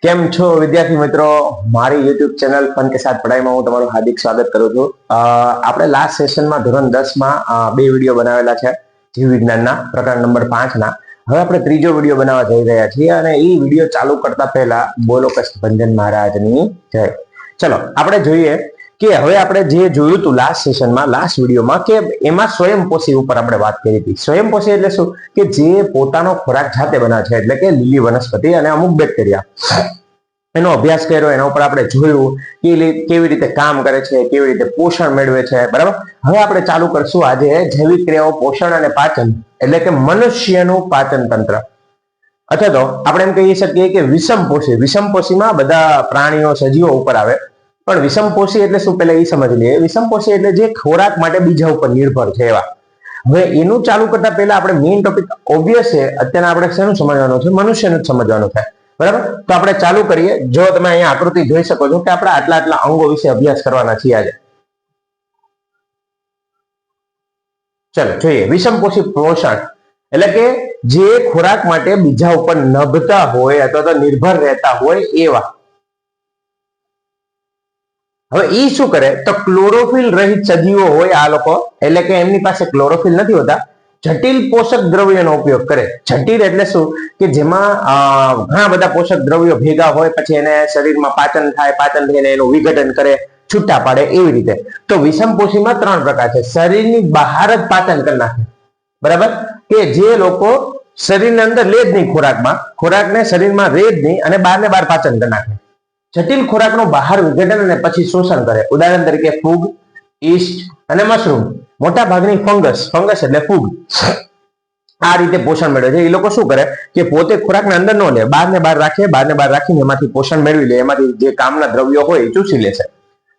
કેમ છો વિદ્યાર્થી મિત્રો? મારી યુટ્યુબ ચેનલ ફન કે સાથ પઢાઈમાં હું તમારું હાર્દિક સ્વાગત કરું છું. આપણે લાસ્ટ સેશનમાં ધોરણ 10 માં બે વિડીયો બનાવેલા છે જીવ વિજ્ઞાનના પ્રકરણ નંબર 5 ના. હવે આપણે ત્રીજો વિડીયો બનાવવા જઈ રહ્યા છીએ અને એ વિડીયો ચાલુ કરતા પહેલા બોલો કષ્ટભંજન મહારાજની જય. ચલો આપણે જોઈએ કે હવે આપણે જે જોયું હતું લાસ્ટ સેશનમાં, લાસ્ટ વિડીયોમાં, કે એમાં સ્વયંપોષી ઉપર આપણે વાત કરી હતી. સ્વયંપોષી એટલે શું? કે જે પોતાનો ખોરાક જાતે બનાવે છે, એટલે કે લીલી વનસ્પતિ અને અમુક બેક્ટેરિયા. એનો અભ્યાસ કર્યો, એના ઉપર આપણે જોયું કે કેવી રીતે કામ કરે છે, કેવી રીતે પોષણ મેળવે છે. બરાબર. હવે આપણે ચાલુ કરશું આજે જૈવિક ક્રિયાઓ, પોષણ અને પાચન, એટલે કે મનુષ્યનું પાચન તંત્ર. અથવા તો આપણે એમ કહી શકીએ કે વિષમપોષી. વિષમપોષીમાં બધા પ્રાણીઓ, સજીવો ઉપર આવે, પણ વિષમપોષી એટલે શું પહેલા એ સમજી લઈએ. વિષમપોષી એટલે જે ખોરાક માટે બીજા ઉપર નિર્ભર છે એવા. હવે એનું ચાલુ કરતા પહેલા આપણે મેઇન ટોપિક ઓબ્વિયસ છે, અત્યારે આપણે શેનું સમજવાનું છે? મનુષ્યનું જ સમજવાનું છે. બરાબર. તો આપણે ચાલુ કરીએ. જો તમે અહીંયા આકૃતિ જોઈ શકો છો કે આપણે આટલા આટલા અંગો વિશે અભ્યાસ કરવાના છીએ આજે. ચલો જોઈએ. વિષમપોષી પોષણ એટલે કે જે ખોરાક માટે બીજા ઉપર નભતા હોય અથવા તો નિર્ભર રહેતા હોય એવા. હવે એ શું કરે? તો ક્લોરોફિલ રહિત સજીવો હોય આ લોકો, એટલે કે એમની પાસે ક્લોરોફિલ નથી હોતા, જટિલ પોષક દ્રવ્યોનો ઉપયોગ કરે. જટિલ એટલે શું? કે જેમાં ઘણા બધા પોષક દ્રવ્યો ભેગા હોય, પછી એને શરીરમાં પાચન થાય, પાચન થઈને એનું વિઘટન કરે, છૂટા પાડે, એવી રીતે. તો વિષમપોષીમાં 3 પ્રકાર છે. શરીરની બહાર જ પાચન કરી નાખે. બરાબર. કે જે લોકો શરીરની અંદર લે જ નહીં, ખોરાકને શરીરમાં રે જ નહીં અને બહાર ને બહાર પાચન કરી નાખે. જટિલ ખોરાકનું બહાર વિઘટન અને પછી શોષણ કરે. ઉદાહરણ તરીકે ફૂગ, ઈસ્ટ અને મશરૂમ. મોટા ભાગની ફંગસ એટલે ફૂગ આ રીતે પોષણ મેળવે છે. એ લોકો શું કરે કે પોતે ખોરાકને અંદર ન લે, બહાર ને બહાર રાખે, બહાર ને બહાર રાખીને એમાંથી પોષણ મેળવી લે, એમાંથી જે કામના દ્રવ્યો હોય એ ચૂસી લે છે.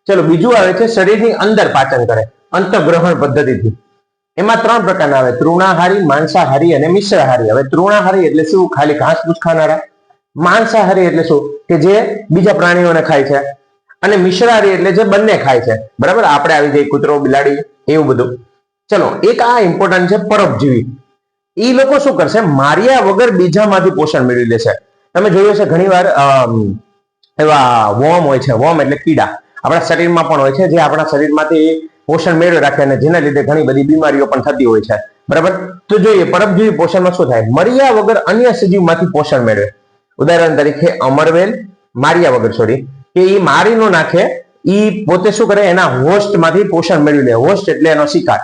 ચલો બીજું આવે છે શરીરની અંદર પાચન કરે, અંતઃગ્રહણ પદ્ધતિથી. એમાં 3 પ્રકારના આવે: તૃણાહારી, માંસાહારી અને મિશ્રાહારી. હવે તૃણાહારી એટલે શું? ખાલી ઘાસ ફૂસ ખાનારા. માંસાહારી એટલે શું? કે જે બીજા પ્રાણીઓને ખાય છે. અને મિશ્રાહારી એટલે જે બંને ખાય છે. બરાબર. આપણે આવી જાય કૂતરો, બિલાડી, એવું બધું. ચલો એક આ ઇમ્પોર્ટન્ટ છે, પરોપજીવી. એ લોકો શું કરશે? માર્યા વગર બીજામાંથી પોષણ મેળવી લેશે. તમે જોયું છે ઘણી વાર એવા વોર્મ હોય છે. વોર્મ એટલે કીડા આપણા શરીરમાં પણ હોય છે, જે આપણા શરીરમાંથી પોષણ મેળવી રાખે અને જેના લીધે ઘણી બધી બીમારીઓ પણ થતી હોય છે. બરાબર. તો જોઈએ પરોપજીવી પોષણમાં શું થાય. મર્યા વગર અન્ય સજીવમાંથી પોષણ મેળવે. ઉદાહરણ તરીકે અમરવેલ, માર્યા વગર, સોરી, કે એ મારી નો નાખે, એ પોતે શું કરે? એના હોસ્ટ માંથી પોષણ મેળવી લે. હોસ્ટ એટલે એનો શિકાર.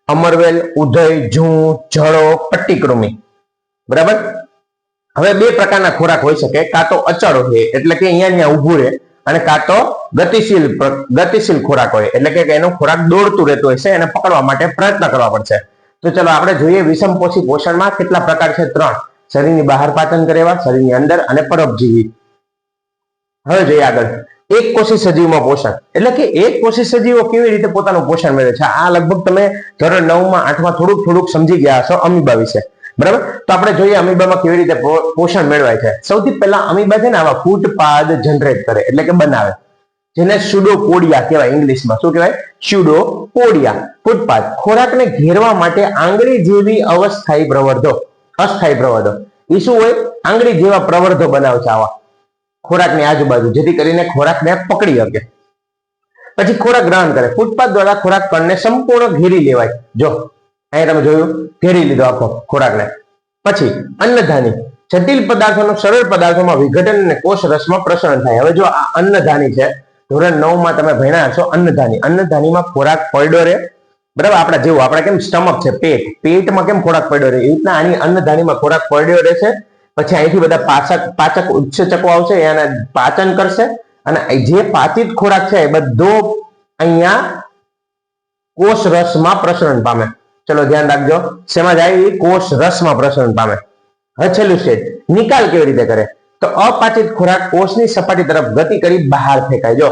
અમરવેલ, ઉધય, જૂ, જળો, પટ્ટીકૃમિ. બરાબર. હવે 2 પ્રકારના ખોરાક હોઈ શકે. કાં તો અચળ હોય, એટલે કે અહીંયા ઊભું રહે, અને કાં તો ગતિશીલ ખોરાક હોય, એટલે કે એનો ખોરાક દોડતું રહેતું હોય છે, એને પકડવા માટે પ્રયત્ન કરવા પડશે. તો ચલો આપણે જોઈએ વિષમપોષી પોષણમાં કેટલા પ્રકાર છે. 3. શરીરની બહાર પાચન કરે એવા, શરીરની અંદર, અને પરોપજીવી. હવે જોઈએ આગળ. એક કોષી સજીવમાં પોષણ એટલે કે એક કોષી સજીવો કેવી રીતે પોતાનું પોષણ મેળવે છે. આ લગભગ તમે ધોરણ 9 માં 8 માં થોડુંક સમજી ગયા હશો અમીબા વિશે. બરાબર. તો આપણે જોઈએ અમીબામાં કેવી રીતે પોષણ મેળવાય છે. સૌથી પહેલા અમીબા છે ને આવા ફૂટપાદ જનરેટ કરે, એટલે કે બનાવે, જેને સ્યુડોપોડિયા કહેવાય. ઇંગ્લિશમાં શું કહેવાય? સ્યુડોપોડિયા. ફૂટપાદ. ખોરાકને ઘેરવા માટે આંગળી જેવી અસ્થાયી પ્રવર્ધો. એ શું હોય? આંગળી જેવા પ્રવર્ધો બનાવે છે આવા ખોરાકની આજુબાજુ, જેથી કરીને ખોરાકને પકડી શકે. પછી ખોરાક ગ્રહણ કરે. ફૂટપાથ દ્વારા ખોરાક કણને સંપૂર્ણ ઘેરી લેવાય. જો અહીંયા તમે જોયું, ઘેરી લીધો આખો ખોરાકને. પછી અન્નધાની. જટિલ પદાર્થોનું સરળ પદાર્થોમાં વિઘટન અને કોષ રસમાં પ્રસરણ થાય. હવે જો આ અન્નધાની છે, ધોરણ 9 માં તમે ભણ્યા હશો અન્નધાની. અન્નધાનીમાં ખોરાક પડ્યો રહે. બરાબર. આપણા જેવું, આપણે કેમ સ્ટમક છે, પેટમાં કેમ ખોરાક પડ્યો રહે, એ રીતના આની અન્નધાનીમાં ખોરાક પડ્યો રહેશે. પછી અહીંથી બધા પાચક ઉત્સેચકો આવશે, એને પાચન કરશે, અને જે પાચિત ખોરાક છે એ બધો અહીંયા કોષ રસમાં પ્રસરણ પામે. ચલો ધ્યાન રાખજો, શેમાં જાય? કોષ રસમાં પ્રસરણ પામે. હવે છેલ્લું સ્ટેજ, નિકાલ કેવી રીતે કરે? તો અપાચિત ખોરાક કોષની સપાટી તરફ ગતિ કરી બહાર ફેંકાય. જો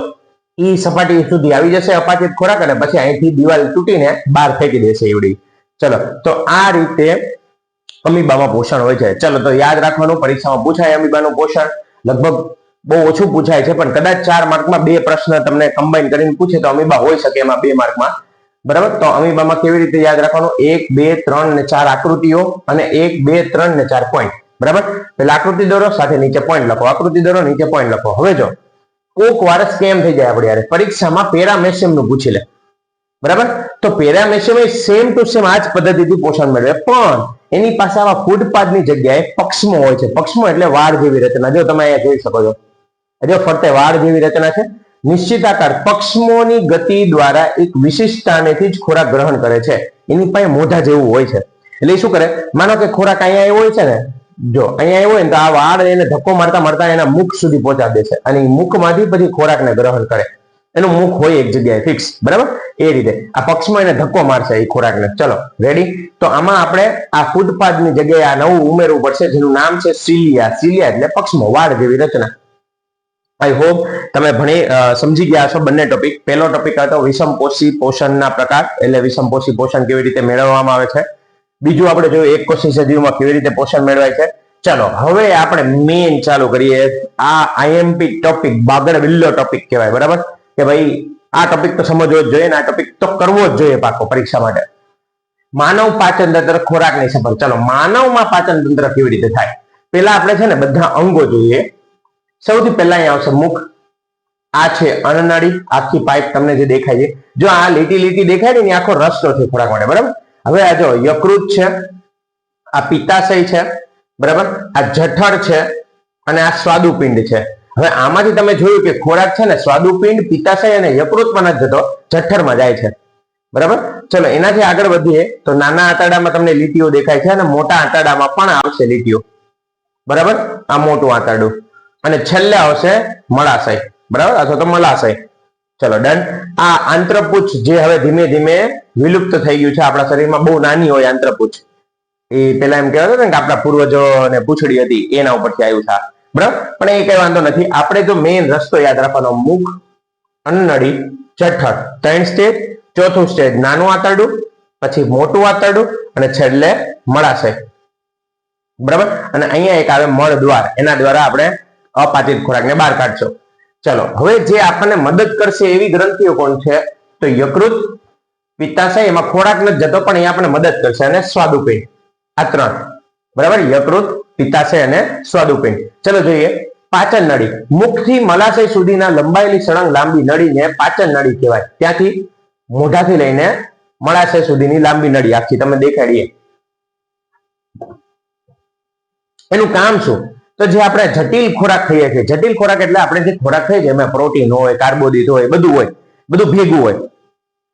એ સપાટી સુધી આવી જશે અપાચિત ખોરાક, અને પછી અહીંથી દિવાલ તૂટીને બહાર ફેંકી દેશે એવડી. ચલો, તો આ રીતે અમીબામાં પોષણ હોય છે. ચલો તો યાદ રાખવાનું, પરીક્ષામાં પૂછાય અમીબાનું પોષણ. લગભગ બહુ ઓછું પૂછાય છે, પણ કદાચ 4 માર્કમાં 2 પ્રશ્ન તમને કમ્બાઈન કરીને પૂછે તો અમીબા હોઈ શકે એમાં 2 માર્કમાં. બરાબર. તો અમીબામાં કેવી રીતે યાદ રાખવાનું? 1, 2, 3 ને 4 આકૃતિઓ, અને 1, 2, 3 ને 4 પોઈન્ટ. બરાબર. પેલા આકૃતિ દોરો, સાથે નીચે પોઈન્ટ લખો, આકૃતિ દોરો, નીચે પોઈન્ટ લખો. હવે જો કોક વાર સ્કેમ થઈ જાય આપણે યાર, પરીક્ષામાં પેરામેશિયમ નું પૂછી લે, બરાબર. તો પેરામેશિયમ એ સેમ ટુ સેમ આ જ પદ્ધતિથી પોષણ મેળવે, પણ એની પાસે આવા ફૂટપાથની જગ્યાએ પક્ષમો હોય છે. પક્ષમો એટલે વાળ જેવી રચના. જો તમે અહીંયા જોઈ શકો છો, જો ફરતે વાળ જેવી રચના છે. નિશ્ચિત આકાર પક્ષમોની ગતિ દ્વારા એક વિશિષ્ટ સ્થાનેથી જ ખોરાક ગ્રહણ કરે છે. એની પાસે મોઢા જેવું હોય છે. એટલે શું કરે, માનો કે ખોરાક અહીંયા આવ્યો હોય છે ને, જો અહીંયા આવ્યો હોય ને તો આ વાળ એને ધક્કો મારતા મારતા એના મુખ સુધી પહોંચાડે છે, અને મુખમાંથી પછી ખોરાકને ગ્રહણ કરે. એનું મુખ હોય એક જગ્યાએ ફિક્સ, બરાબર. એ રીતે આ પક્ષમાં એને ધક્કો મારશે એ ખોરાકને. ચલો રેડી. તો આમાં આપણે આ ફૂટપાથની જગ્યાએ આ નવું ઉમેરવું પડશે, જેનું નામ છે સિલિયા. સિલિયા એટલે પક્ષમો, વાળ જેવી રચના. આઈ હોપ તમે સમજી ગયા છો બંને ટોપિક. પહેલો ટોપિક હતો વિષમપોષી પોષણના પ્રકાર, એટલે વિષમપોષી પોષણ કેવી રીતે મેળવવામાં આવે છે. બીજું આપણે જોયું એકકોષી સજીવમાં કેવી રીતે પોષણ મેળવાય છે. ચલો હવે આપણે મેઇન ચાલુ કરીએ. આ આઈએમપી ટોપિક બાગડ વિલ્લો ટોપિક કહેવાય, બરાબર. કે ભાઈ આ ટોપિક તો સમજવો જ જોઈએ ને આ ટોપિક તો કરવો જ જોઈએ પાકો પરીક્ષા માટે. માનવ પાચન તંત્ર, ખોરાકની સફર. ચલો માનવમાં પાચન તંત્ર કેવી રીતે થાય, પેલા આપણે છે ને બધા અંગો જોઈએ. સૌથી પહેલા અહીંયા આવશે મુખ. આ છે અન્નનળી, આખી પાઇપ તમને જે દેખાય છે. જો આ લીટી લીટી દેખાય ને આખો રસ્તો છે ખોરાક માટે, બરાબર. હવે આ જો યકૃત છે, આ પિત્તાશય છે, બરાબર. આ જઠર છે અને આ સ્વાદુપિંડ છે. હવે આમાંથી તમે જોયું કે ખોરાક છે ને સ્વાદુપિંડ, પિત્તાશય અને યકૃતમાં નથી જતો, જઠરમાં જાય છે, બરાબર. ચલો એનાથી આગળ વધીએ તો નાના આંતરડામાં તમને લીટીઓ દેખાય છે અને મોટા આંતરડામાં પણ આવશે લીટીઓ, બરાબર. આ મોટું આંતરડું અને છેલ્લે આવશે મળાશય, બરાબર, અથવા તો મલાશય. ચલો ડન. આ આંત્રપુચ્છ જે હવે ધીમે ધીમે વિલુપ્ત થઈ ગયું છે આપણા શરીરમાં, બહુ નાની હોય આંત્રપુચ્છ. એ પેલા એમ કહેવાય ને કે આપણા પૂર્વજોને પૂંછડી હતી, એના ઉપરથી આવ્યું છે, બરાબર. પણ એ કઈ વાંધો નથી. આપણે જો મેઇન રસ્તો યાદ રાખવાનો, મુખ, અન્નનળી, જઠર, 3 સ્ટેજ. ચોથું સ્ટેજ નાનું આંતરડું, પછી મોટું આંતરડું અને છેલ્લે મળાશય, બરાબર. અને અહીંયા એક આવે મળ દ્વાર, એના દ્વારા આપણે અપાચિત ખોરાકને બહાર કાઢશો. ચલો હવે જે આપણને મદદ કરશે એવી ગ્રંથિઓ કોણ છે, તો યકૃત, પિત્તાશય, એમાં ખોરાક નથી જતો પણ એ આપણને મદદ કરશે, અને સ્વાદુપિંડ. આ 3, બરાબર. યકૃત, પિત્તાશય અને સ્વાદુપિંડ. ચલો જોઈએ પાચન નળી. મુખથી મલાશય સુધીના લંબાયેલી સળંગ લાંબી નળીને પાચન નળી કહેવાય. ત્યાંથી મોઢાથી લઈને મળાશય સુધીની લાંબી નળી આખી તમે દેખાડીએ. એનું કામ શું, તો જે આપણે જટિલ ખોરાક ખાઈએ છીએ, જટિલ ખોરાક એટલે આપણે જે ખોરાક ખાઈએ છીએ એમાં પ્રોટીન હોય, કાર્બોદિત હોય, બધું ભેગું હોય,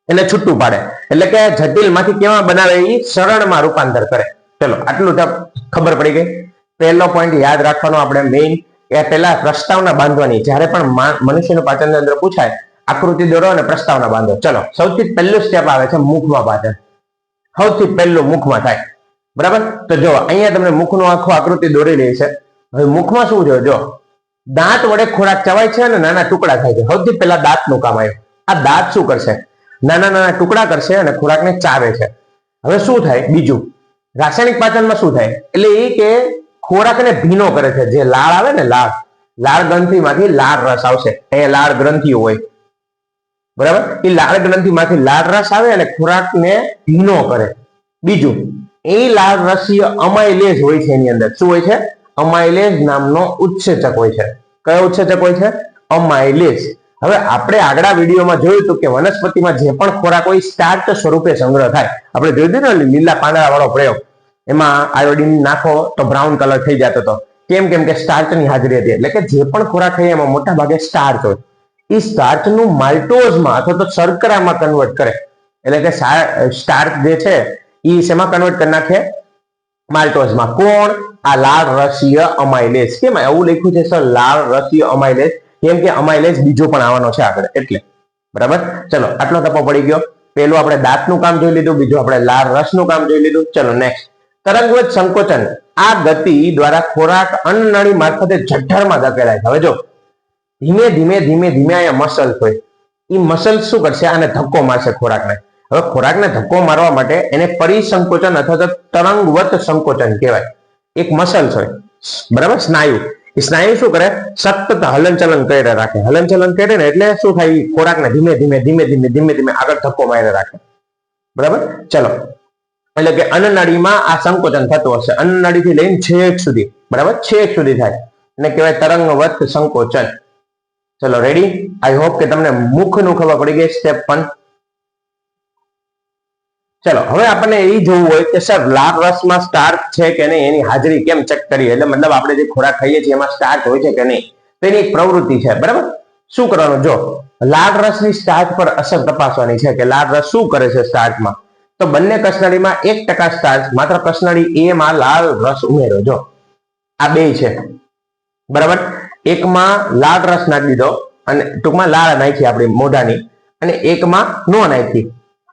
એટલે છૂટું પાડે. એટલે કે જટિલ માંથી કેવા બનાવે એ સરળમાં રૂપાંતર કરે. ચલો આટલું ખબર પડી ગઈ. પહેલો પોઈન્ટ યાદ રાખવાનો આપણે મેઇન, એ પહેલા પ્રસ્તાવના બાંધવાની. જ્યારે પણ મનુષ્યનું પાચન તંત્ર પૂછાય, આકૃતિ દોરો અને પ્રસ્તાવના બાંધો. ચલો સૌથી પહેલું સ્ટેપ આવે છે મુખમાં પાચન. સૌથી પહેલું મુખમાં થાય, બરાબર. તો જો અહીંયા તમને મુખનો આખો આકૃતિ દોરી રહી છે. હવે મુખમાં શું છે, જો દાંત વડે ખોરાક ચવાય છે અને નાના ટુકડા થાય છે. સૌથી પહેલા દાંતનું કામ આવ્યું. આ દાંત શું કરશે, નાના નાના ટુકડા કરશે અને ખોરાકને ચાવે છે. હવે શું થાય બીજું, રાસાયણિક પાચનમાં શું થાય, એટલે એ કે ખોરાકને ભીનો કરે છે. જે લાળ આવે ને, લાળ ગ્રંથિમાંથી લાળ રસ આવશે. અહીંયા લાળ ગ્રંથિઓ હોય, બરાબર. એ લાળ ગ્રંથિમાંથી લાળ રસ આવે અને ખોરાકને ભીનો કરે. બીજું, એ લાળ રસીય અમાઇલેઝ હોય છે. એની અંદર શું હોય છે, અમાઇલેઝ નામનો ઉત્સેચક હોય છે. કયો ઉત્સેચક હોય છે, અમાઇલેઝ. હવે આપણે આગળ વિડીયોમાં જોયું હતું કે વનસ્પતિમાં જે પણ ખોરાક હોય સ્ટાર્ચ સ્વરૂપે સંગ્રહ થાય. આપણે જોયું હતું ને લીલા પાંદડા વાળો પ્રયોગ, એમાં આયોડીન નાખો તો બ્રાઉન કલર થઈ જતો હતો. કેમ કે સ્ટાર્ચની હાજરી હતી. એટલે કે જે પણ ખોરાક ખાઈએ એમાં મોટા ભાગે સ્ટાર્ચ હોય. એ સ્ટાર્ચનું માલ્ટોઝમાં અથવા તો શર્કરામાં કન્વર્ટ કરે. એટલે કે સ્ટાર્ચ જે છે એ શેમાં કન્વર્ટ કરી નાખે, માલ્ટોઝમાં. કોણ, આ લાળ રસીય અમાઇલેઝ. કેમ એવું લખ્યું છે સર, લાળ રસીય અમાઇલેઝ? કેમ કે અમાઇલેઝ બીજો પણ આવવાનો છે આગળ, એટલે, બરાબર. ચલો આટલો ટપો પડી ગયો. પેલું આપણે દાંતનું કામ જોઈ લીધું, બીજું આપણે લાળ રસનું કામ જોઈ લીધું. ચલો નેક્સ્ટ, તરંગવત સંકોચન. આ ગતિ દ્વારા ખોરાક અન્નનળી મારફતે જઠરમાં ધકેલાય છે. હવે જો ધીમે ધીમે ધીમે ધીમે અહીંયા મસલ્સ હોય, એ મસલ્સ શું કરશે, આને ધક્કો મારશે ખોરાકને. હવે ખોરાકને ધક્કો મારવા માટે એને પરિસંકોચન અથવા તો તરંગવત સંકોચન કહેવાય. એક મસલ્સ હોય, બરાબર, સ્નાયુ. એ સ્નાયુ શું કરે, સતત હલનચલન કરે રાખે. હલનચલન કરે ને એટલે શું થાય, ખોરાકને ધીમે ધીમે ધીમે ધીમે ધીમે ધીમે આગળ ધક્કો મારી રાખે, બરાબર. ચલો એટલે કે અન્નનાળીમાં આ સંકોચન થતું હશે, અન્નનાળીથી લઈને છેક સુધી, બરાબર, છેક સુધી થાય એને કહેવાય તરંગવત સંકોચન. ચલો રેડી. આઈ હોપ કે તમને મુખનું ખબર પડી ગઈ સ્ટેપ 1. ચલો હવે આપણને એ જોવું હોય કે સર લાળ રસમાં સ્ટાર્ચ છે કે નહીં એની હાજરી કેમ ચેક કરીએ, એટલે મતલબ આપણે જે ખોરાક ખાઈએ છીએ એમાં સ્ટાર્ચ હોય છે કે નહીં તેની એક પ્રવૃત્તિ છે, બરાબર. શું કરવાનું, જો લાળ રસની સ્ટાર્ચ પર અસર તપાસવાની છે કે લાળ રસ શું કરે છે સ્ટાર્ચમાં. તો બંને કસનળીમાં 1% સ્ટાર્ચ, માત્ર કસનળી A માં લાળ રસ ઉમેરો. જો આ બે છે, બરાબર. એકમાં લાળ રસ નાખી દીધો અને ટૂંકમાં લાળ નાખી આપણી મોઢાની, અને એકમાં નો નાખી.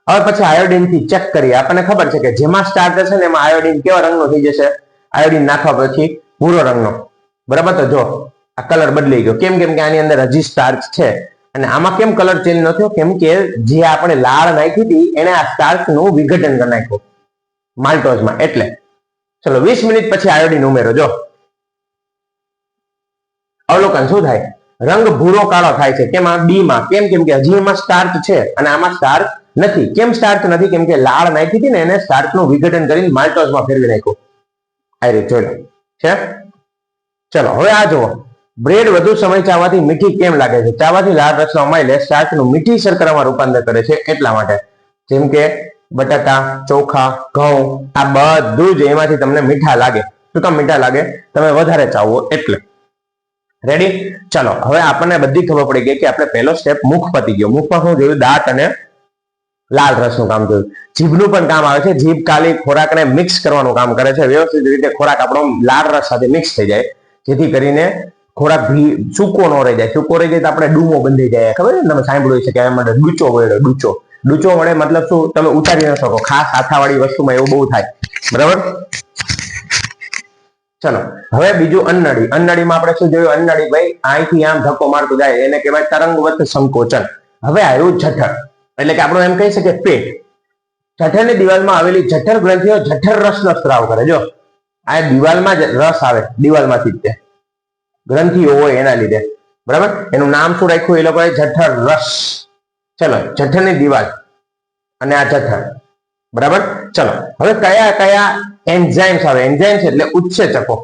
હવે પછી આયોડિન થી ચેક કરીએ. આપણને ખબર છે કે જેમાં સ્ટાર્ચ હશે ને એમાં આયોડિન કેવા રંગનો થઈ જશે, આયોડિન નાખવા પછી ભૂરો રંગનો, બરાબર. તો જો આ કલર બદલાઈ ગયો. કેમ? કેમ કે આની અંદર હજી સ્ટાર્ચ છે. અને આમાં કેમ કલર ચેન્જ ન થયો? કેમ કે જે આપણે લાળ નાખી હતી એને આ સ્ટાર્ચ નું વિઘટન કરી નાખ્યું માલ્ટોઝમાં. એટલે ચલો 20 મિનિટ પછી આયોડિન ઉમેરો. જો અવલોકન શું થાય, રંગ ભૂરો કાળો થાય છે. કેમ? બી માં. કેમ? કેમ કે હજી એમાં સ્ટાર્ચ છે અને આમાં સ્ટાર્ચ નથી. કેમ સ્ટાર્ચ નથી? કેમ કે લાળ નાખી હતી ને એને સ્ટાર્ચ નું વિઘટન કરીને માલ્ટોઝમાં ફેરવી નાખ્યું. આ રીતે જોઈ છે. ચલો હવે આ જુઓ, બ્રેડ વધુ સમય ચાવવાથી મીઠી કેમ લાગે છે? ચાવવાથી લાળ રસનો અમાઇલેજ સ્ટાર્ચનું મીઠી શર્કરામાં રૂપાંતર કરે છે એટલા માટે. જેમ કે બટાટા, ચોખા, ઘઉં, આ બધું જ એમાંથી તમને મીઠા લાગે. શું કામ મીઠા લાગે? તમે વધારે ચાવો એટલે. રેડી. ચલો હવે આપણને બધી ખબર પડી ગઈ કે આપણે પહેલો સ્ટેપ મુખ પતી ગયો. મુખમાં શું જોયું? દાંત અને લાળ રસનું કામ જોયું. જીભનું પણ કામ આવે છે. જીભ ખાલી ખોરાકને મિક્સ કરવાનું કામ કરે છે. વ્યવસ્થિત રીતે ખોરાક આપણો લાળ રસ સાથે મિક્સ થઈ જાય, જેથી કરીને ખોરાક સૂકો ન રહી જાય. સૂકો રહી જાય તો આપણે ડૂમો બંધાઈ જાય. ખબર છે ને, તમે સાંભળ્યું છે કે એમાં ડૂચો વળ્યો. ડૂચો વળે મતલબ શું? તમે ઉતારી ન શકો. ખાસ હાથાવાળી વસ્તુમાં એવું બહુ થાય, બરાબર. ચલો હવે બીજું અન્નળી. અન્નળીમાં આપણે શું જોયું? અન્નળી ભાઈ અહીંથી આમ ધક્કો મારતું જાય એને કહેવાય તરંગવત સંકોચન. હવે આવ્યું જઠર, એટલે કે આપણું એમ કહી શકીએ પેટ. જઠરની દિવાલમાં આવેલી જઠર ગ્રંથિઓ જઠર રસનો સ્ત્રાવ કરે. જો આ દિવાલમાં જ રસ આવે, દિવાલમાંથી જ ગ્રંથિઓ હોય એના લીધે, બરાબર. એનું નામ શું રાખ્યું એ લોકોએ? જઠર રસ. ચલો જઠરની દિવાલ અને આ જઠર, બરાબર. ચલો હવે કયા કયા એન્ઝાઇમ્સ આવે? એન્ઝાઇમ્સ એટલે ઉત્સેચકો.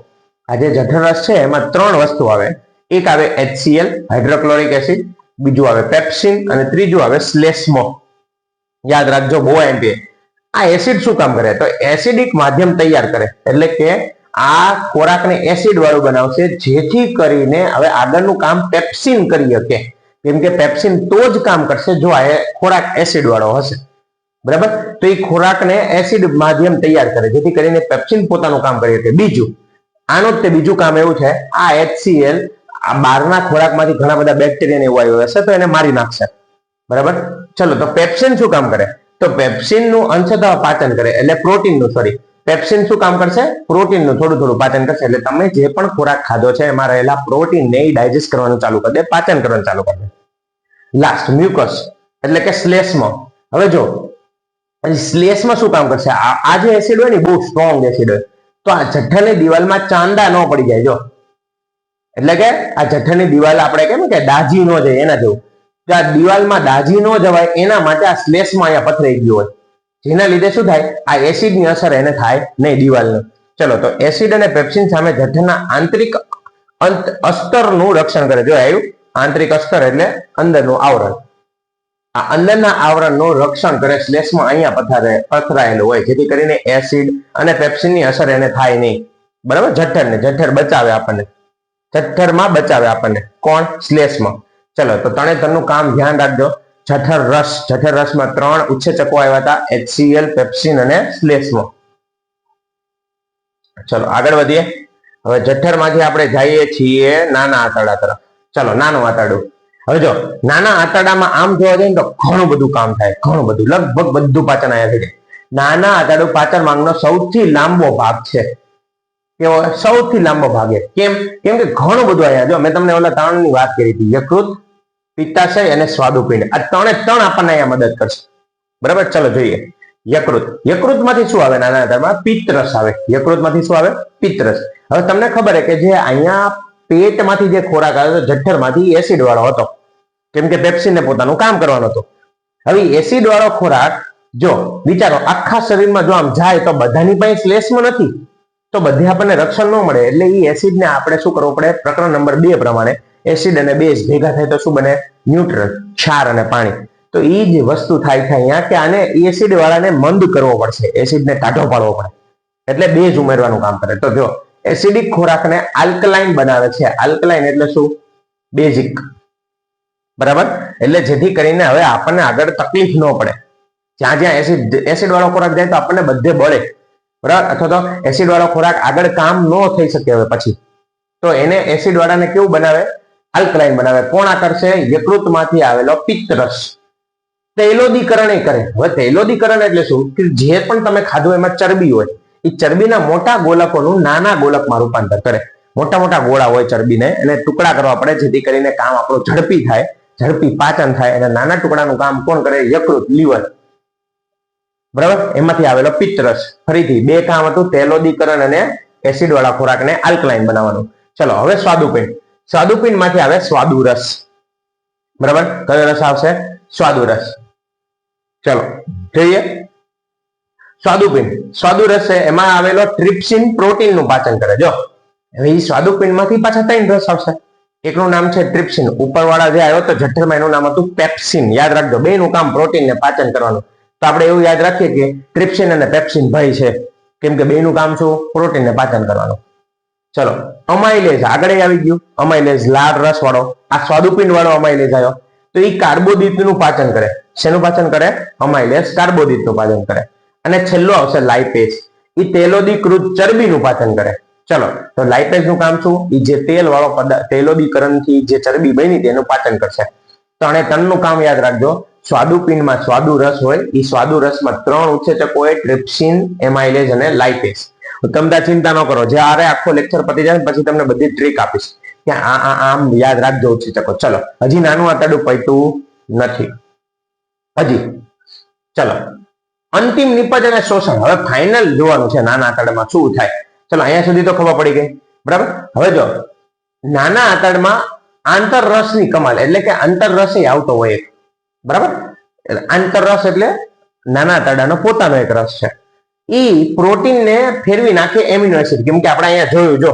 આ જે જઠર રસ છે એમાં 3 વસ્તુ આવે. એક આવે HCl હાઇડ્રોક્લોરિક એસિડ, બીજું આવે પેપ્સિન અને ત્રીજું આવે શ્લેષ્મો. યાદ રાખજો, બહુ એમપી. આ એસિડ શું કામ કરે? તો એસિડિક માધ્યમ તૈયાર કરે, એટલે કે આ ખોરાકને એસિડ વાળું બનાવશે, જેથી કરીને હવે આગળનું કામ પેપ્સિન કરી શકે. કેમ કે પેપ્સિન તો જ કામ કરશે જો આ ખોરાક એસિડ વાળો હશે, બરાબર. તો એ ખોરાકને એસિડ માધ્યમ તૈયાર કરે, જેથી કરીને પેપ્સિન પોતાનું કામ કરી શકે. બીજું આનું જ તે બીજું કામ એવું છે, આ HCl આ બહારના ખોરાકમાંથી ઘણા બધા બેક્ટેરિયાને એવું આવ્યું હશે તો એને મારી નાખશે, બરાબર. ચલો તો પેપ્સિન શું કામ કરે? તો પેપ્સિનનું અંશતઃ પાચન કરે, એટલે પ્રોટીનનું, સોરી, પેપ્સિન શું કામ કરશે? પ્રોટીનનું થોડું પાચન કરશે. એટલે તમે જે પણ ખોરાક ખાધો છે એમાં રહેલા પ્રોટીનને ડાયજેસ્ટ કરવાનું ચાલુ કરી દે, પાચન કરવાનું ચાલુ કરી દે. લાસ્ટ મ્યુકસ એટલે કે શ્લેષ્મ. હવે જો શ્લેષ્મ શું કામ કરશે? આ જે એસિડ હોય ને બહુ સ્ટ્રોંગ એસિડ હોય, તો આ જઠરની દિવાલમાં ચાંદા ન પડી જાય. જો એટલે કે આ જઠરની દિવાલ આપણે કેમ કે દાજી ન જાય એના જેવું, કે આ દિવાલમાં દાજી ન જવાય એના માટે આ શ્લેષ્મ અહીંયા પથરાઈ ગયું હોય, જેના લીધે શું થાય? આ એસિડની અસર એને થાય નહીં દિવાલને. ચલો તો એસિડ અને પેપ્સિન સામે જઠરના આંતરિક અસ્તરનું રક્ષણ કરે. જો આવ્યું આંતરિક અસ્તર એટલે અંદરનું આવરણ. આ અંદરના આવરણનું રક્ષણ કરે. શ્લેષ્મ અહીંયા પથરાયેલું હોય, જેથી કરીને એસિડ અને પેપ્સિનની અસર એને થાય નહીં, બરાબર. જઠર બચાવે આપણને, જઠરમાં બચાવે આપણને. કોણ? શ્લેષ્મ. ચલો તો તણેતરનું કામ ધ્યાન રાખજો. જઠર રસમાં 3 ઉત્સેચકો આવ્યા હતા, HCl, પેપ્સિન અને શ્લેષ્મ. ચલો આગળ વધીએ. હવે જઠરમાંથી આપણે જઈએ છીએ નાના આંતરડા તરફ. ચલો નાનું આંતરડું. હવે જો નાના આંતરડામાં આમ જોવા જઈએ તો ઘણું બધું કામ થાય, ઘણું બધું, લગભગ બધું પાચન અહીંયા થઈ જાય. નાના આંતરડું પાચન માંગનો સૌથી લાંબો ભાગ છે. કેવો? સૌથી લાંબો ભાગ. કેમ? કેમ કે ઘણું બધું અહીંયા, જો મેં તમને ઓલા 3ની વાત કરી હતી, યકૃત, પિત્તાશય અને સ્વાદુપિંડ. આ 3 આપણને અહીંયા મદદ કરશે, બરાબર. ચલો જોઈએ. યકૃતમાંથી શું આવે? નાના આંતરડામાં પિત્તરસ આવે. યકૃતમાંથી શું આવે? પિત્તરસ. હવે તમને ખબર છે કે જે અહીંયા પેટમાંથી જે ખોરાક આવે તો જઠરમાંથી એસિડ વાળો હતો, કેમ કે પેપ્સિનને પોતાનું કામ કરવાનું હતું. હવે એસિડ વાળો ખોરાક જો વિચારો આખા શરીરમાં જો આમ જાય તો બધાની પાસે શ્લેષમાં નથી, તો બધે આપણને રક્ષણ ન મળે. એટલે એ એસિડને આપણે શું કરવું પડે? પ્રકરણ નંબર 2 પ્રમાણે એસિડ અને બેઝ ભેગા થાય તો શું બને? ન્યુટ્રલ, ક્ષાર અને પાણી. તો એ જ વસ્તુ થાય છે અહીંયા કે આને એસિડ વાળાને મંદ કરવો પડશે, એસિડને ટાઢો પાડવો પડે, એટલે બેઝ ઉમેરવાનું કામ કરે. તો જો એસિડિક ખોરાકને આલ્કલાઇન બનાવે છે. આલ્કલાઇન એટલે શું? બેઝિક, બરાબર. એટલે જેથી કરીને હવે આપણને આગળ તકલીફ ન પડે. જ્યાં જ્યાં એસિડ વાળો ખોરાક જાય તો આપણને બધે બળે, બરાબર. અથવા તો એસિડ વાળો ખોરાક આગળ કામ ન થઈ શકે હવે પછી, તો એને એસિડ વાળાને કેવું બનાવે? આલ્કલાઇન બનાવે. કોણ આ કરશે? યકૃતમાંથી આવેલો પિત્તરસ તૈલોદીકરણ એ કરે. હવે તૈલોદીકરણ એટલે શું? કે જે પણ તમે ખાધું એમાં ચરબી હોય, એ ચરબીના મોટા ગોલકોનું નાના ગોલકમાં રૂપાંતર કરે. મોટા મોટા ગોળા હોય ચરબીને, એને ટુકડા કરવા પડે જેથી કરીને કામ આપણું ઝડપી થાય, ઝડપી પાચન થાય. અને નાના ટુકડાનું કામ કોણ કરે? યકૃત, લીવર, બરાબર. એમાંથી આવેલો પિત્તરસ. ફરીથી બે કામ હતું, તૈલોદીકરણ અને એસિડ વાળા ખોરાકને આલ્કલાઇન બનાવવાનું. ચલો હવે સ્વાદુપિંડ. સ્વાદુપિંડ માંથી આવે સ્વાદુરસ, બરાબર. કયો રસ આવશે? સ્વાદુરસ. ચલો જોઈએ સ્વાદુપિંડ. સ્વાદુરસ છે એમાં આવેલો ટ્રિપ્સિન પ્રોટીન નું પાચન કરે. જો હવે એ સ્વાદુપિંડ માંથી પાછા 3 રસ આવશે. એકનું નામ છે ટ્રિપ્સિન, ઉપરવાળા જે આવ્યો તો જઠરમાં એનું નામ હતું પેપ્સિન. યાદ રાખજો, બેનું કામ પ્રોટીન ને પાચન કરવાનું. તો આપણે એવું યાદ રાખીએ કે ટ્રિપ્સિન અને પેપ્સિન ભાઈ છે, કેમ કે બેનું કામ શું? પ્રોટીન ને પાચન કરવાનું. ચલો અમાઇલેઝ આગળ આવી ગયું. અમાઇલેઝ લાળ રસ વાળો, આ સ્વાદુપિંડ વાળો અમાઇલેઝ આવ્યો. તો એ કાર્બોદિત નું પાચન કરે. શેનું પાચન કરે? અમાઇલેઝ કાર્બોદિત નું પાચન કરે. અને છેલ્લો આવશે લાઇપેઝ, એ તૈલોદીકૃત ચરબીનું પાચન કરે. ચલો તો લાઇપેઝ નું કામ શું? એ જે તેલ વાળો પદાર્થ તૈલોદીકરણથી જે ચરબી બની તેનું પાચન કરશે. તો આને ત્રણનું કામ યાદ રાખજો. સ્વાદુપિંડમાં સ્વાદુ રસ હોય, એ સ્વાદુ રસમાં 3 ઉત્સેચકો હોય, ટ્રિપ્સિન, એમાઇલેઝ અને લાઇપેઝ. તમે ચિંતા ન કરો, જ્યારે આખો લેક્ચર પતી જાય પછી તમને બધી ટ્રીક આપીશ કે આમ યાદ રાખજો ઉત્સેચકો. ચલો હજી નાનું આંતરડું પૈતું નથી હજી. ચલો અંતિમ નિપજ અને શોષણ. હવે ફાઇનલ જોવાનું છે નાના આંતરડામાં શું થાય. ચલો અહીંયા સુધી તો ખબર પડી ગઈ, બરાબર. હવે જો નાના આંતરડામાં આંતરરસની કમાલ, એટલે કે આંતરરસ આવતો હોય એક, બરાબર. આંતરરસ એટલે નાના આંતરડાનો પોતાનો એક રસ છે. એ પ્રોટીનને ફેરવી નાખે એમિનો એસિડ. કેમ કે આપણે અહીંયા જોયું જો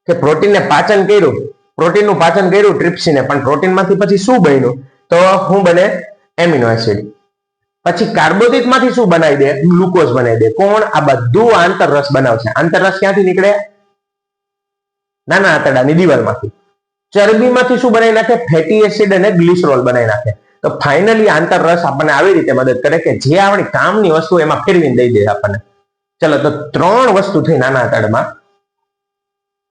કે પ્રોટીનને પાચન કર્યું, પ્રોટીનનું પાચન કર્યું ટ્રિપ્સિને, પણ પ્રોટીનમાંથી પછી શું બન્યું? તો શું બને? Amino acid. પછી કાર્બોદિત માંથી શું બનાવી દે? ગ્લુકોઝ બનાવી દે. કોણ? આ બધું આંતરરસ બનાવશે. આંતરરસ ક્યાંથી નીકળે? નાના આંતરડાની દિવાલમાંથી. ચરબીમાંથી શું બનાવી નાખે? ફેટી એસિડ અને ગ્લિસરોલ બનાવી નાખે. તો ફાઇનલી આંતરરસ આપણને આવી રીતે મદદ કરે કે જે આપણી કામની વસ્તુ એમાં ફેરવીને દઈ દે આપણને. ચલો તો 3 વસ્તુ થઈ નાના આંતરડામાં.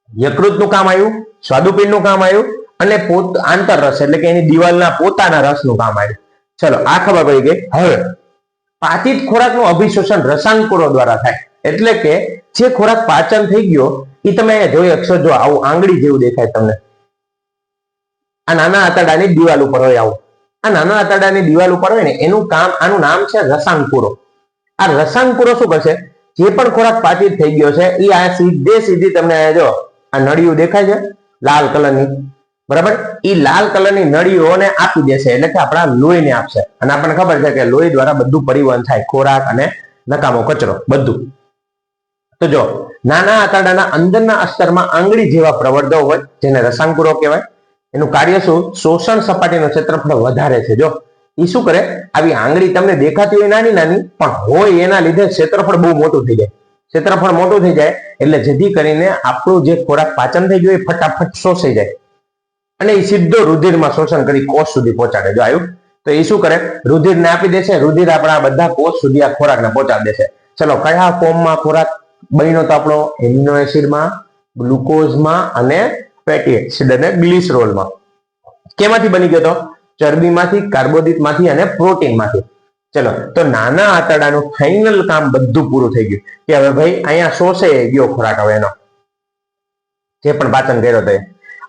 યકૃતનું કામ આવ્યું, સ્વાદુપિંડનું કામ આવ્યું, અને આંતરરસ એટલે કે એની દિવાલના પોતાના રસનું કામ આવ્યું. ચલો આ ખબર પડી ગઈ. હવે પાચિત ખોરાકનું અભિશોષણ રસાયણકુરો દ્વારા થાય. એટલે કે જે ખોરાક પાચન થઈ ગયો એ તમે અહીંયા જોઈ શકશો. જો આવું આંગળી જેવું દેખાય તમને. આ નાના આંતરડાની દિવાલ ઉપર હોય આવું. આ નાના આંતરડાની દિવાલ ઉપર હોય ને એનું કામ, આનું નામ છે રસાયણકુરો. આ રસાયણકુરો શું કરશે? જે પણ ખોરાક પાચિત થઈ ગયો છે એ આ સીધી તમને જો આ નળીઓ દેખાય છે લાલ કલરની, બરાબર. એ લાલ કલરની નળીઓને આપી દેશે, એટલે કે આપણા લોહીને આપશે. અને આપણને ખબર છે કે લોહી દ્વારા બધું પરિવહન થાય, ખોરાક અને નકામો કચરો બધું. તો જો નાના આંતરડાના અંદરના અસ્તરમાં આંગળી જેવા પ્રવર્ધો હોય જેને રસાયણકુરો કહેવાય. એનું કાર્ય શું? શોષણ સપાટીનું ક્ષેત્રફળ વધારે છે. જો એ શું કરે? આવી આંગળી તમને દેખાતી હોય નાની નાની, પણ હોય એના લીધે ક્ષેત્રફળ બહુ મોટું થઈ જાય. ક્ષેત્રફળ મોટું થઈ જાય એટલે જેથી કરીને આપણું જે ખોરાક પાચન થઈ ગયો એ ફટાફટ શોષાઈ જાય અને એ સીધો રુધિરમાં શોષણ કરી કોષ સુધી પહોંચાડે. જો આવ્યું તો એ શું કરે? રુધિરને આપી દેશે. રુધિર આપણા બધા કોષ સુધી આ ખોરાકને પહોંચાડી દેશે. ચલો કયા ફોર્મમાં ખોરાક બન્યો તો આપણો? એમિનો એસિડમાં, ગ્લુકોઝમાં અને ફેટી એસિડ અને ગ્લિસરોલમાં. કેમાંથી બની ગયો તો? ચરબીમાંથી, કાર્બોદિતમાંથી અને પ્રોટીનમાંથી. ચલો તો નાના આંતરડાનું ફાઇનલ કામ બધું પૂરું થઈ ગયું કે હવે ભાઈ અહીંયા શોષાઈ ગયો ખોરાક. હવે એનો જે પણ પાચન કર્યો તો.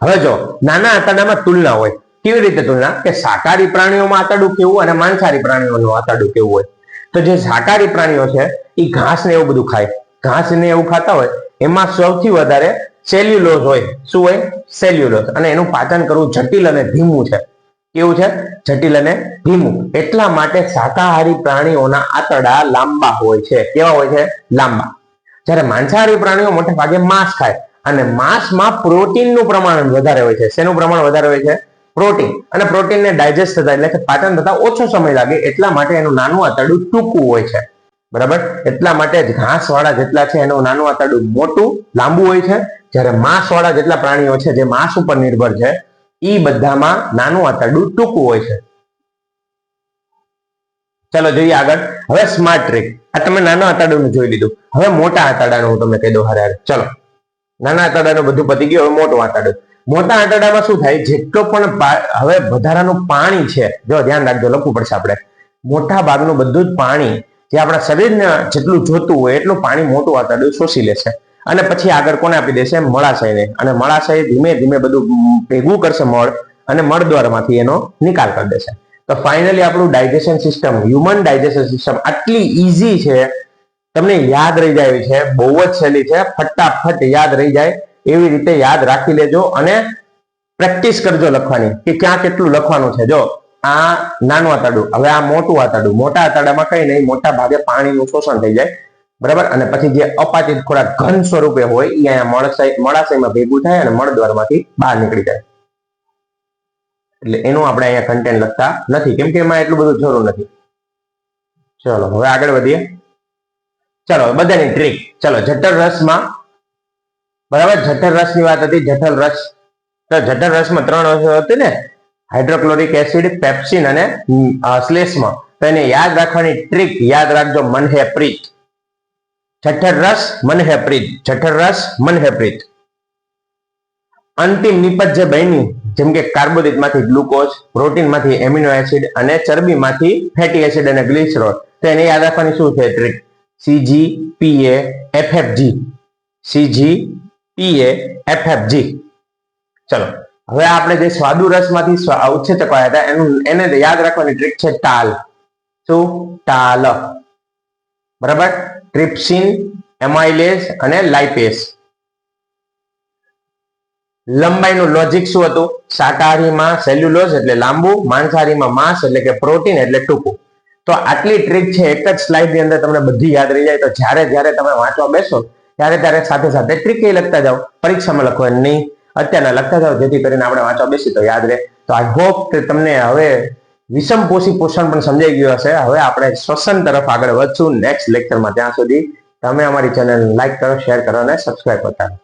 હવે જો નાના આંતરડામાં તુલના હોય. કેવી રીતે તુલના? કે શાકાહારી પ્રાણીઓમાં આંતરડું કેવું અને માંસાહારી પ્રાણીઓનું આંતરડું કેવું હોય. તો જે શાકાહારી પ્રાણીઓ છે એ ઘાસ ને એવું બધું ખાય. ઘાસ ને એવું ખાતા હોય એમાં સૌથી વધારે સેલ્યુલોઝ હોય. શું હોય? સેલ્યુલોઝ. અને એનું પાચન કરવું જટિલ અને ધીમું છે. કેવું છે? જટિલ અને ધીમું. એટલા માટે શાકાહારી પ્રાણીઓના આંતરડા લાંબા હોય છે. કેવા હોય છે? લાંબા. જ્યારે માંસાહારી પ્રાણીઓ મોટે ભાગે માંસ ખાય અને માંસમાં પ્રોટીનનું પ્રમાણ વધારે હોય છે. શેનું પ્રમાણ વધારે હોય છે? પ્રોટીન. અને પ્રોટીનને ડાયજેસ્ટ થતા એટલે કે પાચન થતા ઓછો સમય લાગે, એટલા માટે એનું નાનું આંતરડું ટૂંકું હોય છે. બરાબર? એટલા માટે જ ઘાસવાળા જેટલા છે એનું નાનું આંતરડું મોટું લાંબુ હોય છે. જ્યારે માંસવાળા જેટલા પ્રાણીઓ છે જે માંસ ઉપર નિર્ભર છે એ બધામાં નાનું આંતરડું ટૂંકું હોય છે. ચલો જોઈએ આગળ. હવે સ્માર્ટ ટ્રીક. આ તમે નાના આંતરડાનું જોઈ લીધું. હવે મોટા આંતરડાનું હું તમને કહી દઉં. હારે ચલો, નાના આંતરડાનું બધું પતી ગયું. હવે મોટું આંતરડું. મોટા આંતરડામાં શું થાય? જેટલો પણ હવે વધારાનું પાણી છે, જો ધ્યાન રાખજો, લખવું પડશે આપણે. મોટા ભાગનું બધું જ પાણી જે આપણા શરીરને જેટલું જોતું હોય એટલું પાણી મોટું આંતરડું શોષી લેશે અને પછી આગળ કોને આપી દેશે? મળાશયને. અને મળાશય ધીમે ધીમે બધું ભેગું કરશે મળ, અને મળદ્વારમાંથી એનો નિકાલ કરી દેશે. તો ફાઇનલી આપણું digestion system, human digestion system આટલી ઈઝી છે, તમને યાદ રહી જાય છે, બહુ જ સહેલી છે, ફટાફટ યાદ રહી જાય એવી રીતે યાદ રાખી લેજો અને પ્રેક્ટિસ કરજો લખવાની કે ક્યાં કેટલું લખવાનું છે. જો આ નાનું આંતરડું, હવે આ મોટું આંતરડું. મોટા આંતરડામાં કઈ નહીં, મોટા ભાગે પાણીનું શોષણ થઈ જાય. બરાબર? અને પછી જે અપાચિત ખોરાક ઘન સ્વરૂપે હોય એ અહીંયા મળાશયમાં ભેગું થાય અને મળદ્વારમાંથી બહાર નીકળી જાય. એટલે એનું આપણે અહીંયા કન્ટેન્ટ લખતા નથી, કેમ કે એમાં એટલું બધું જરૂર નથી. ચલો હવે આગળ વધીએ. ચલો બધાની ટ્રીક. ચલો જઠર રસમાં, બરાબર, જઠર રસની વાત હતી. જઠર રસ, તો જઠર રસમાં 3 વસ્તુ હતી ને, હાઇડ્રોક્લોરિક એસિડ, પેપ્સિન અને શ્લેષ્મ. તો એને યાદ રાખવાની ટ્રીક યાદ રાખજો. મનહે પ્રીત. જઠર રસ મનહે પ્રીત. જઠર રસ મનહે પ્રીત. અંતિમ નિપજ જે બની, જેમ કે કાર્બોદિતમાંથી ગ્લુકોઝ, પ્રોટીનમાંથી એમિનો એસિડ અને ચરબીમાંથી ફેટી એસિડ અને ગ્લિસરોલ. તો એને યાદ રાખવાની શું છે ટ્રીક? CGPAFFG. CGPAFFG. ચલો હવે આપણે જે સ્વાદુ રસમાંથી ઉત્સેચકો આવ્યા હતા એને યાદ રાખવાની ટ્રીક છે ટાલ. શું? ટાલ. બરાબર? ટ્રિપ્સિન, એમાઇલેઝ અને લાઇપેસ. લંબાઈનું લોજિક શું હતું? શાકાહારીમાં સેલ્યુલોઝ એટલે લાંબુ, માંસાહારીમાં માંસ એટલે કે પ્રોટીન એટલે ટૂંકું. તો આટલી ટ્રીક છે, એક જ સ્લાઇડ ની અંદર તમને બધી યાદ રહી જાય. તો જ્યારે તમે વાંચવા બેસો ત્યારે સાથે સાથે ટ્રીક લખતા જાઓ. પરીક્ષામાં લખવાની નહીં, અત્યારના લખતા જાઓ, જેથી કરીને આપણે વાંચવા બેસી તો યાદ રહે. તો આઈ હોપ કે તમને હવે વિષમ પોષી પોષણ પણ સમજાઈ ગયું હશે. હવે આપણે શ્વસન તરફ આગળ વધશું નેક્સ્ટ લેક્ચરમાં. ત્યાં સુધી તમે અમારી ચેનલ લાઈક કરો, શેર કરો અને સબસ્ક્રાઇબ કરતા રહો.